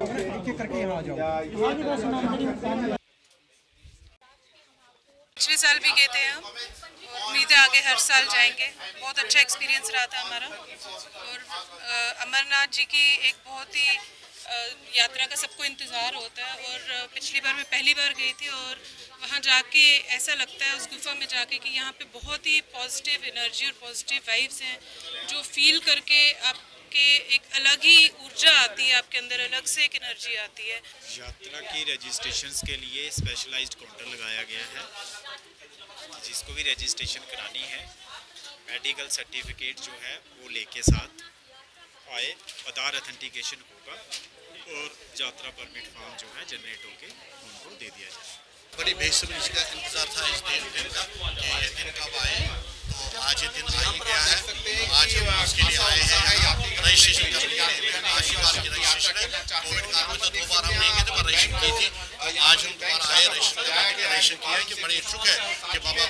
एक एक करके यहाँ आ जाओ। पिछले साल भी गए थे हम और उम्मीद है आगे हर साल जाएंगे। बहुत अच्छा एक्सपीरियंस रहा था हमारा। और अमरनाथ जी की एक बहुत ही यात्रा का सबको इंतज़ार होता है और पिछली बार मैं पहली बार गई थी और वहाँ जाके ऐसा लगता है उस गुफा में जाके कि यहाँ पे बहुत ही पॉजिटिव एनर्जी और पॉजिटिव वाइब्स हैं जो फील करके आपके एक अलग ही ऊर्जा आती है, आपके अंदर अलग से एक एनर्जी आती है। यात्रा की रजिस्ट्रेशंस के लिए स्पेशलाइज्ड काउंटर लगाया गया है। जिसको भी रजिस्ट्रेशन करानी है मेडिकल सर्टिफिकेट जो है वो लेके साथ आए, आधार अथेंटिकेशन होगा और यात्रा परमिट फॉर्म जो है जनरेट होके उनको दे दिया जाए। बड़ी बेसब्री का इंतजार था इस दिन का कि ये दिन कब आए, तो आज ये दिन आ ही गया है। आज हम उसके लिए आए हैं रजिस्ट्रेशन करने के लिए। आज ही बार की रजिस्ट्रेशन है। कोविड काल में तो 2 बार हम नहीं गए थे पर रजिस्ट्रेशन की थी, तो आज हम दोबारा आए रजिस्ट्रेशन किया कि बड़े इच्छुक है कि बाबा